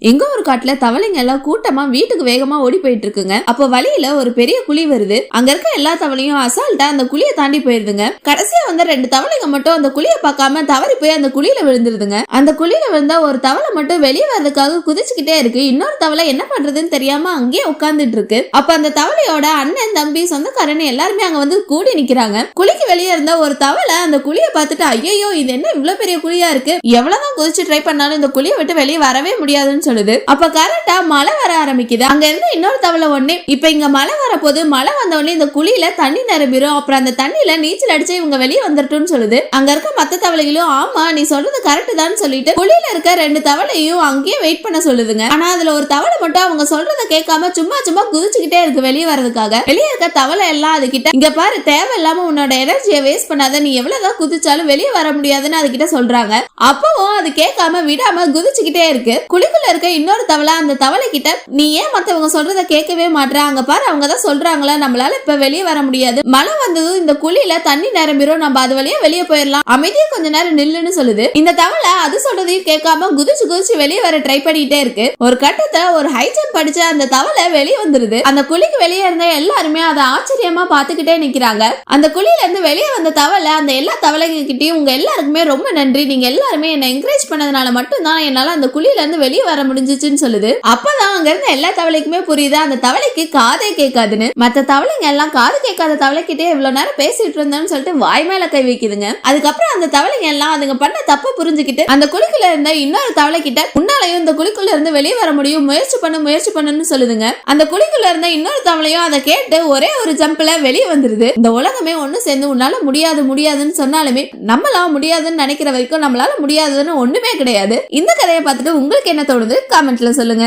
எங்க ஒரு காட்டுல தவளைங்க எல்லாம் கூட்டமா வீட்டுக்கு வேகமா ஓடி போயிட்டு இருக்குங்க. அப்போ வழியில ஒரு பெரிய குழி வருது. அங்க இருக்க எல்லா தவளையும் அசால்ட்டா அந்த குழியை தாண்டி போயிருதுங்க. கடைசியா வந்த 2 தவளைங்க மட்டும் அந்த குழியை பார்க்காம தவறி போய் அந்த குழியில விழுந்துருதுங்க. அந்த குழியில விழுந்தா ஒரு தவளை மட்டும் வெளியே வர்றதுக்காக குதிச்சுக்கிட்டே இருக்கு. இன்னொரு தவளை என்ன பண்றதுன்னு தெரியாம அங்கேயே உட்கார்ந்துட்டு இருக்கு. அப்ப அந்த தவளையோட அண்ணன், தம்பி, சொந்தக்காரன் எல்லாருமே அங்க வந்து கூடி நிக்கிறாங்க. குழிக்கு வெளியே இருந்த ஒரு தவளை அந்த குழியை பார்த்துட்டு, ஐயோ இது என்ன இவ்வளவு பெரிய குழியா இருக்கு, எவ்வளவுதான் குதிச்சு ட்ரை பண்ணாலும் இந்த குழியை விட்டு வெளியே வரவே முடியாதுன்னு சொல்லுது. அப்ப கரெக்டா மழை வர ஆரம்பிக்குது. அங்க இருந்து இன்னொரு தவளை ஒண்ணு, இப்ப இங்க மழை வரப்போது, மழை வந்த உடனே இந்த குழியில தண்ணி நிரம்பிடும், அப்புறம் அந்த தண்ணியில நீச்சல் அடிச்சு இவங்க வெளியே வந்துட்டுன்னு சொல்லுது. அங்க இருக்க மத்த தவளைகளும் ஆமா நீ சொல்றது கரெக்ட் தான் சொல்லிட்டு குழியில இருக்க 2 தவளையும் அங்கேயே வெயிட் பண்ண சொல்லுதுங்க. ஆனா அதுல ஒரு தவளை மட்டும் அவங்க சொல்றத கேட்காம சும்மா குதிச்சுக்கிட்டே இருக்கு வெளியே வர்றதுக்காக. வெளியே இருக்க தவளை எல்லாம் அதுகிட்ட, இங்க பாரு தேவையில்லாம உன்னோட எனர்ஜியை வேஸ்ட் பண்ணாத, நீ எவ்வளவுதான் குதிச்சாலும் வெளியே வர முடியாதுன்னு அதுகிட்ட சொல்றாங்க. அப்பவும் அது கேட்காம விடாம குதிச்சுக்கிட்டே இருக்கு. குழிக்குள்ள இருக்க இன்னொரு தவளை அந்த தவளை கிட்ட, நீ ஏன் மத்தவங்க சொல்றத கேட்கவே மாட்டற, அங்க பாரு அவங்க தான் சொல்றாங்களா நம்மளால இப்ப வெளியே வர முடியாது, மழை வந்ததும் இந்த குழியில தண்ணி நிரம்பிரும், நம்ம அது வழியா வெளியே போயிடலாம், அமைதியா கொஞ்ச நேரம் நில்லுன்னு சொல்லுது. இந்த தவளை அது சொல்றதையும் கேட்காம குதிச்சு வெளியே வர ட்ரை பண்ணிட்டே இருக்கு. ஒரு கட்டத்துல ஒரு ஹை ஜம்ப் அடிச்சு அந்த தவளை வெளியே வந்துருது. அந்த குழிக்கு வெளியே இருந்த எல்லாருமே அதை ஆச்சரியமா பாத்துக்கிட்டே நிக்கிறாங்க. அந்த குழியில இருந்து வெளியே வந்த தவளை அந்த எல்லா தவளைகிட்டையும், உங்க எல்லாருக்குமே ரொம்ப நன்றி, நீங்க எல்லாருமே என்ன என்கரேஜ் பண்ணதுனால மட்டும் தான் என்னால அந்த குழியில இருந்து வெளியே வர முடிஞ்சிச்சுன்னு சொல்லுது. அப்பதான் அங்க இருந்த எல்லா தவளைக்குமே புரியுது அந்த தவளைக்கு காதே கேட்காதுன்னு. மத்த தவளைங்க எல்லாம் காது கேட்காத தவளைக்கிட்டே இவ்வளவு நேரம் பேசிட்டு இருந்தோம்னு சொல்லிட்டு வாய் மேல கை வைக்குதுங்க. அதுக்கப்புறம் அந்த தவளைங்க எல்லாம் அதுங்க பண்ண தப்ப புரிஞ்சுக்கிட்டு அந்த குழிக்குள்ள இருந்த இன்னொரு தவளை கிட்ட, உன்னாலையும் இந்த குழிக்குள்ள இருந்து வெளியே வர முடியும், முயற்சி பண்ணுன்னு சொல்லுதுங்க. அந்த குழிக்குள்ள இருந்த இன்னொரு தவளையும் அதை கேட்டு ஒரே ஒரு ஜம்ப்ல வெளியே வந்துருது. இந்த உலகமே ஒண்ணு சேர்ந்து உன்னால முடியாதுன்னு சொன்னாலுமே நம்மளால முடியாதுன்னு நினைக்கிற வரைக்கும் நம்மளால முடியாதுன்னு ஒண்ணுமே கிடையாது. இந்த கதையை பார்த்துட்டு உங்களுக்கு என்ன தோணுது கமெண்ட்ல சொல்லுங்க.